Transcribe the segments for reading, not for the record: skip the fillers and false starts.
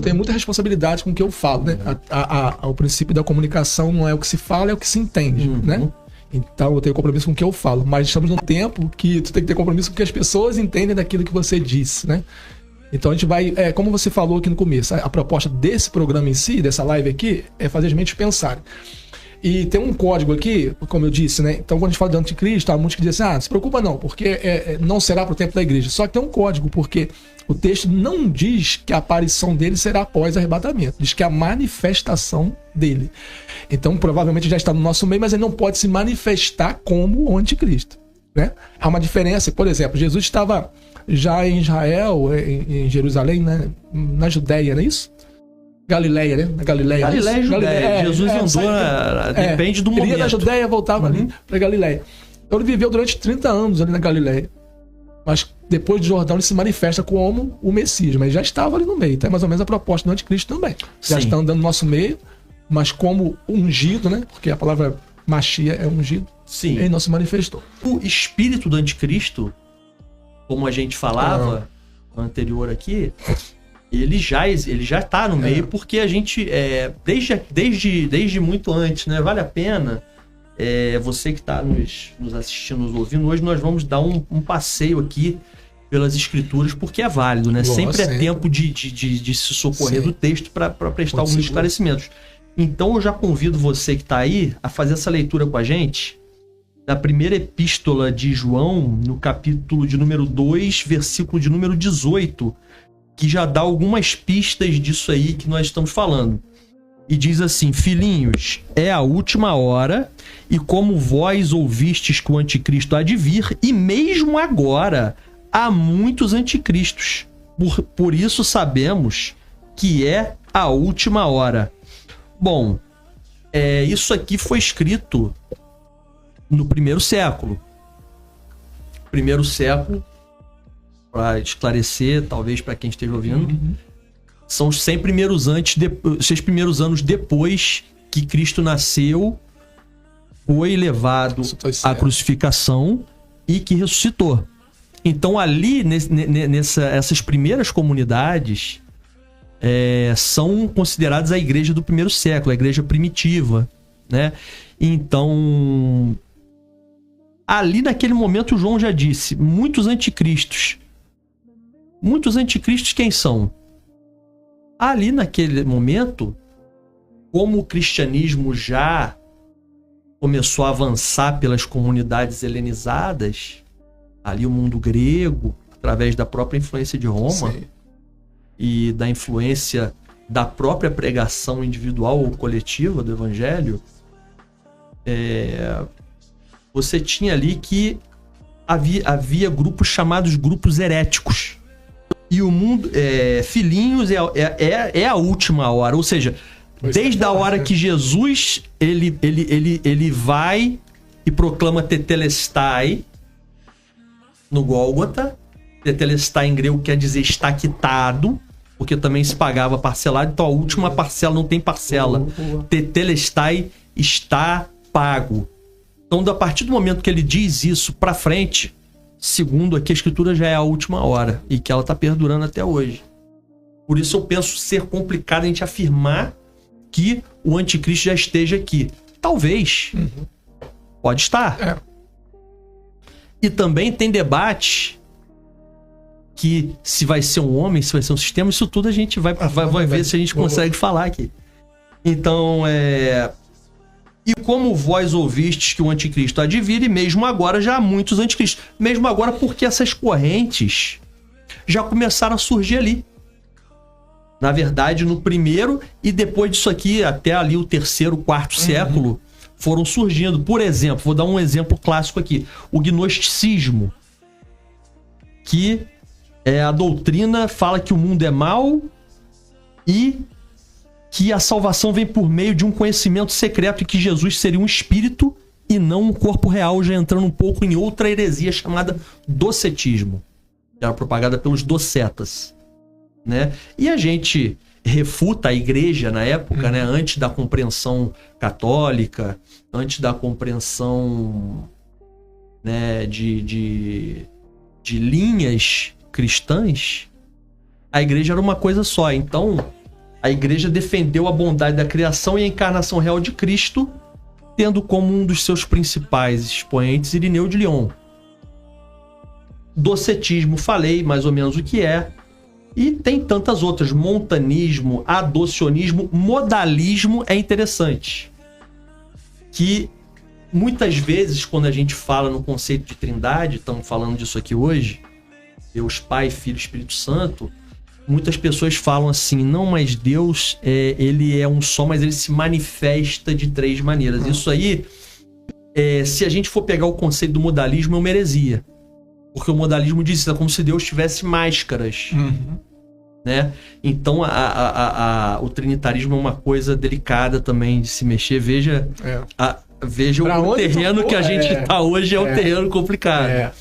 tenho muita responsabilidade com o que eu falo, né? O princípio da comunicação não é o que se fala, é o que se entende, né? Então eu tenho compromisso com o que eu falo, mas estamos num tempo que tu tem que ter compromisso com o que as pessoas entendem daquilo que você disse, né? Então a gente vai, como você falou aqui no começo, a proposta desse programa em si, dessa live aqui, é fazer as mentes pensarem. E tem um código aqui, como eu disse, né? Então quando a gente fala de anticristo, há muitos que dizem assim, não se preocupa não, porque não será para o tempo da igreja. Só que tem um código, porque o texto não diz que a aparição dele será após arrebatamento, diz que é a manifestação dele. Então provavelmente já está no nosso meio, mas ele não pode se manifestar como o anticristo, né? Há uma diferença, por exemplo, Jesus estava já em Israel, em Jerusalém, né? Na Judéia, não é isso? Galileia, né? Na Galileia. Galileia e Judéia. Jesus andou, depende do momento. Ele ia na Judéia, voltava ali para Galileia. Então ele viveu durante 30 anos ali na Galileia. Mas depois de Jordão ele se manifesta como o Messias, mas já estava ali no meio. Então é mais ou menos a proposta do anticristo também. Já está andando no nosso meio, mas como ungido, né? Porque a palavra Machia é ungido. Sim. Ele não se manifestou. O espírito do anticristo, como a gente falava anterior aqui, ele já está no meio, porque a gente, desde muito antes, né? Vale a pena, você que está nos assistindo, nos ouvindo, hoje nós vamos dar um passeio aqui pelas escrituras, porque é válido, né? Sempre é tempo de se socorrer do texto para prestar alguns esclarecimentos. Então eu já convido você que está aí a fazer essa leitura com a gente, da primeira epístola de João, no capítulo de número 2, versículo de número 18, que já dá algumas pistas disso aí que nós estamos falando. E diz assim: filhinhos, é a última hora, e como vós ouvistes que o anticristo há de vir, e mesmo agora há muitos anticristos. Por isso sabemos que é a última hora. Bom, isso aqui foi escrito no primeiro século. Primeiro século, para esclarecer, talvez para quem esteja ouvindo, são os 6 primeiros anos depois que Cristo nasceu, foi levado à crucificação e que ressuscitou. Então ali, essas primeiras comunidades são consideradas a igreja do primeiro século, a igreja primitiva, né? Então, ali naquele momento, João já disse, muitos anticristos. Muitos anticristos quem são? Ali naquele momento, como o cristianismo já começou a avançar pelas comunidades helenizadas, ali o mundo grego, através da própria influência de Roma, sim, e da influência da própria pregação individual ou coletiva do evangelho, você tinha ali que havia grupos chamados grupos heréticos. E o mundo, filhinhos, é a última hora. Ou seja, desde a hora que Jesus ele vai e proclama Tetelestai no Gólgota. Tetelestai em grego quer dizer está quitado, porque também se pagava parcelado. Então a última parcela não tem parcela. Tetelestai está pago. Então, a partir do momento que ele diz isso para frente, segundo aqui a escritura, já é a última hora e que ela está perdurando até hoje. Por isso eu penso ser complicado a gente afirmar que o anticristo já esteja aqui. Talvez. Pode estar. E também tem debate que se vai ser um homem, se vai ser um sistema, isso tudo a gente vai ver se a gente consegue falar aqui. Então, E como vós ouvistes que o anticristo há de vir, e mesmo agora já há muitos anticristos. Mesmo agora porque essas correntes já começaram a surgir ali. Na verdade, no primeiro e depois disso aqui, até ali o terceiro, quarto século, foram surgindo. Por exemplo, vou dar um exemplo clássico aqui. O gnosticismo, que a doutrina fala que o mundo é mau e que a salvação vem por meio de um conhecimento secreto e que Jesus seria um espírito e não um corpo real, já entrando um pouco em outra heresia chamada docetismo, que era propagada pelos docetas, né? E a gente refuta a igreja na época, né? Antes da compreensão católica, antes da compreensão, né, de linhas cristãs, a igreja era uma coisa só. Então, a igreja defendeu a bondade da criação e a encarnação real de Cristo, tendo como um dos seus principais expoentes Irineu de Lyon. Docetismo, falei mais ou menos o que é. E tem tantas outras. Montanismo, adocionismo, modalismo é interessante. Que muitas vezes, quando a gente fala no conceito de trindade, estamos falando disso aqui hoje, Deus Pai, Filho e Espírito Santo, muitas pessoas falam assim, não, mas Deus, ele é um só, mas ele se manifesta de 3 maneiras. Isso aí, se a gente for pegar o conceito do modalismo, é uma heresia. Porque o modalismo diz isso, é como se Deus tivesse máscaras. Né? Então, o trinitarismo é uma coisa delicada também de se mexer. Veja o terreno que a gente está hoje, é um terreno complicado.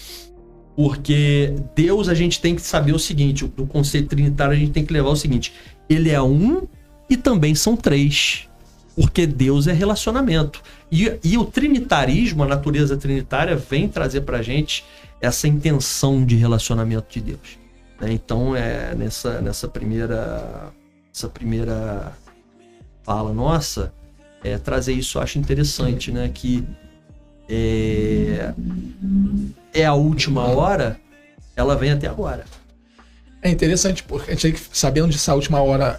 Porque Deus, a gente tem que saber o seguinte, do conceito trinitário a gente tem que levar o seguinte, ele é um e também são 3, porque Deus é relacionamento. E o trinitarismo, a natureza trinitária, vem trazer pra gente essa intenção de relacionamento de Deus. Então, nessa primeira fala nossa, trazer isso eu acho interessante, né? Que a última hora, ela vem até agora. É interessante, porque a gente sabendo disso, a última hora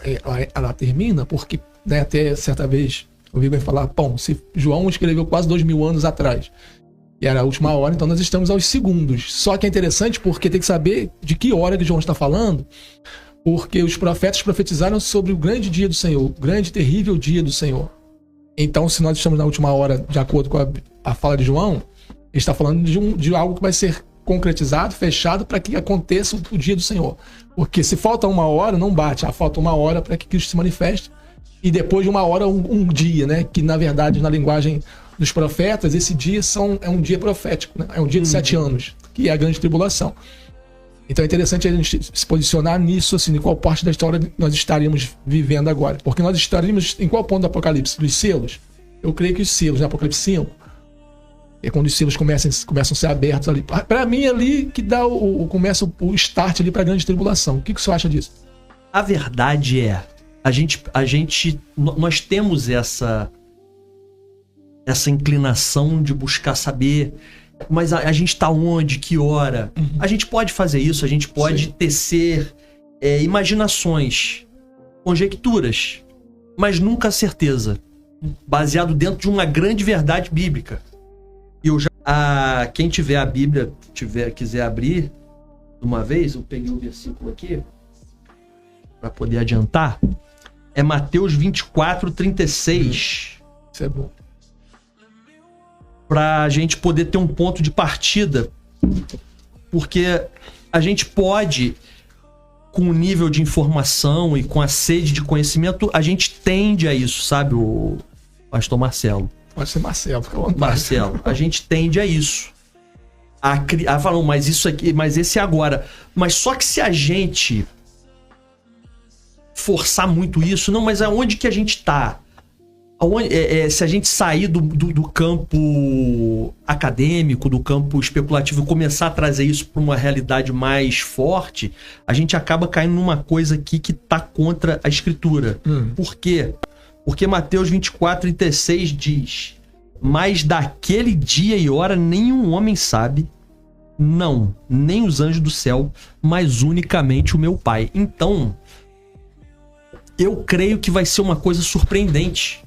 ela termina, porque, né, até certa vez eu vi falar, bom, se João escreveu quase 2000 anos atrás, e era a última hora, então nós estamos aos segundos. Só que é interessante porque tem que saber de que hora que João está falando, porque os profetas profetizaram sobre o grande dia do Senhor, o grande e terrível dia do Senhor. Então, se nós estamos na última hora, de acordo com a fala de João, ele está falando de algo que vai ser concretizado, fechado, para que aconteça o dia do Senhor. Porque se falta 1 hora, não bate. Falta 1 hora para que Cristo se manifeste. E depois de 1 hora, um dia, né? Que, na verdade, na linguagem dos profetas, esse dia é um dia profético, né? É um dia de 7 anos, que é a grande tribulação. Então é interessante a gente se posicionar nisso, assim, em qual parte da história nós estaríamos vivendo agora. Porque nós estaríamos em qual ponto do Apocalipse? Dos selos? Eu creio que os selos, né? Apocalipse 5. É quando os selos começam a ser abertos ali. Para mim, ali que dá começa o start ali para a grande tribulação. O que você acha disso? A verdade é, nós temos essa inclinação de buscar saber, mas a gente está onde, que hora? A gente pode fazer isso, a gente pode tecer imaginações, conjecturas, mas nunca certeza, baseado dentro de uma grande verdade bíblica. E quem tiver a Bíblia, quiser abrir de uma vez, eu peguei o versículo aqui para poder adiantar, é Mateus 24, 36. Isso é bom. Para a gente poder ter um ponto de partida, porque a gente pode, com o nível de informação e com a sede de conhecimento, a gente tende a isso, sabe, o pastor Marcelo? Pode ser Marcelo, fica à vontade. Marcelo, a gente tende a isso. A falar, mas isso aqui, mas esse é agora. Mas só que se a gente forçar muito isso, não, mas aonde que a gente tá? Se a gente sair do campo acadêmico, do campo especulativo e começar a trazer isso para uma realidade mais forte, a gente acaba caindo numa coisa aqui que tá contra a escritura. Por quê? Porque Mateus 24, 36 diz: mas daquele dia e hora nenhum homem sabe, não, nem os anjos do céu, mas unicamente o meu Pai. Então, eu creio que vai ser uma coisa surpreendente.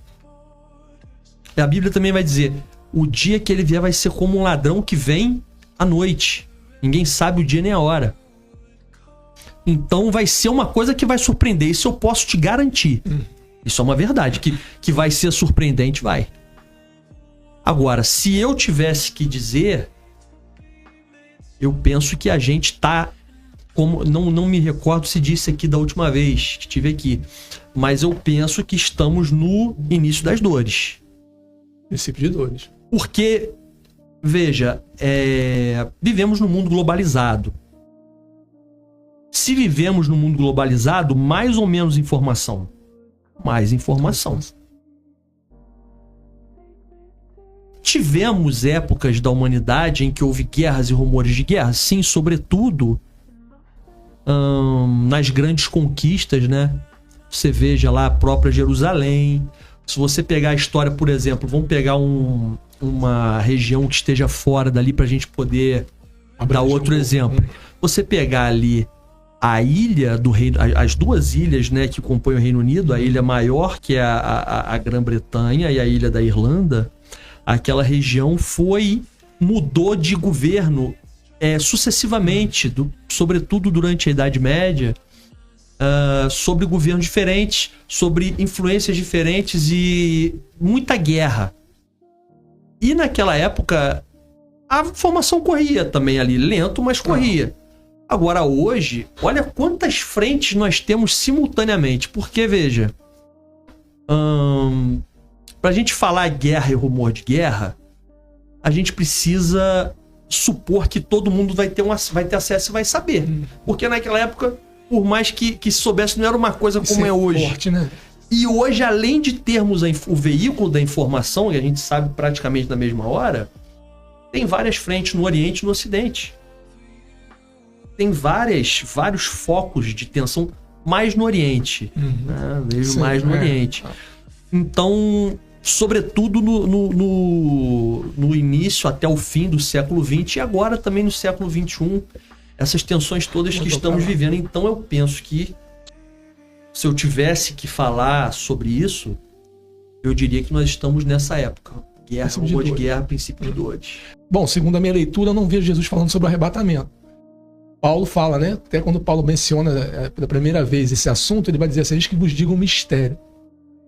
A Bíblia também vai dizer, o dia que ele vier vai ser como um ladrão que vem à noite. Ninguém sabe o dia nem a hora. Então vai ser uma coisa que vai surpreender. Isso eu posso te garantir. Isso é uma verdade. Que vai ser surpreendente, vai. Agora, se eu tivesse que dizer, eu penso que a gente tá... Como, não me recordo se disse aqui da última vez que estive aqui. Mas eu penso que estamos no início das dores. Princípio de dores. Porque, veja, vivemos num mundo globalizado. Se vivemos num mundo globalizado, mais ou menos informação. Mais informação. Tivemos épocas da humanidade em que houve guerras e rumores de guerra. Sim, sobretudo nas grandes conquistas, né? você veja lá a própria Jerusalém. Se você pegar a história, por exemplo, vamos pegar uma região que esteja fora dali pra gente poder dar outro exemplo. Você pegar ali a ilha do Reino, as duas ilhas, né, que compõem o Reino Unido, a ilha maior, que é a Grã-Bretanha, e a ilha da Irlanda, aquela região mudou de governo sucessivamente, sobretudo durante a Idade Média, sobre governos diferentes, sobre influências diferentes e muita guerra. E naquela época a informação corria também ali, lento, mas corria. Agora hoje, olha quantas frentes nós temos simultaneamente, porque veja, pra gente falar guerra e rumor de guerra, a gente precisa supor que todo mundo vai ter acesso e vai saber. Porque naquela época, por mais que soubesse, não era uma coisa como é hoje. Forte, né? E hoje, além de termos o veículo da informação, que a gente sabe praticamente na mesma hora, tem várias frentes no Oriente e no Ocidente. Tem vários focos de tensão mais no Oriente. Né? Vejo mais no Oriente. Então, sobretudo no início até o fim do século XX e agora também no século XXI, essas tensões todas que estamos vivendo. Então eu penso que se eu tivesse que falar sobre isso, eu diria que nós estamos nessa época. Guerra, rumor de guerra, princípio de dores. Bom, segundo a minha leitura, eu não vejo Jesus falando sobre o arrebatamento. Paulo fala, né? Até quando Paulo menciona pela primeira vez esse assunto, ele vai dizer assim: eis que vos digo um mistério.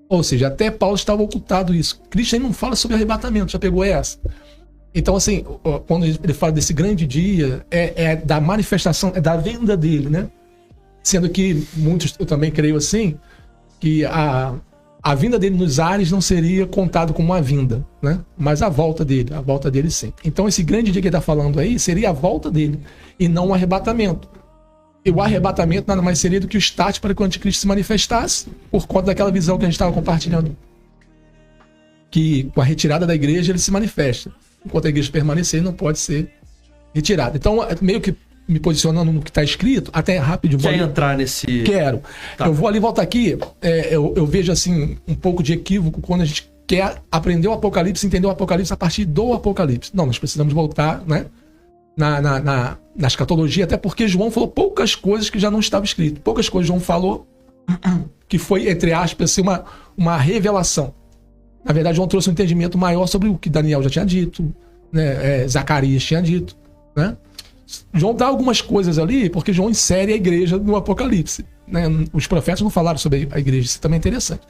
Ou seja, até Paulo estava ocultado isso. Cristo aí não fala sobre arrebatamento, já pegou essa? Então, assim, quando ele fala desse grande dia, é da manifestação, é da vinda dele, né? Sendo que muitos, eu também creio assim, que a vinda dele nos ares não seria contado como uma vinda, né? Mas a volta dele sim. Então esse grande dia que ele está falando aí seria a volta dele e não o arrebatamento. E o arrebatamento nada mais seria do que o start para que o anticristo se manifestasse, por conta daquela visão que a gente estava compartilhando, que com a retirada da igreja ele se manifesta. Enquanto a igreja permanecer, ele não pode ser retirado. Então, meio que me posicionando no que está escrito, até rapidinho. Quer entrar nesse... Quero. Tá. Eu vou ali, volta aqui. Eu vejo assim um pouco de equívoco quando a gente quer aprender o Apocalipse, entender o Apocalipse a partir do Apocalipse. Não, nós precisamos voltar, né, na escatologia, até porque João falou poucas coisas que já não estava escrito. Poucas coisas João falou que foi, entre aspas, assim, uma revelação. Na verdade, João trouxe um entendimento maior sobre o que Daniel já tinha dito, né, Zacarias tinha dito, né? João dá algumas coisas ali, porque João insere a igreja no Apocalipse, né? Os profetas não falaram sobre a igreja, isso também é interessante.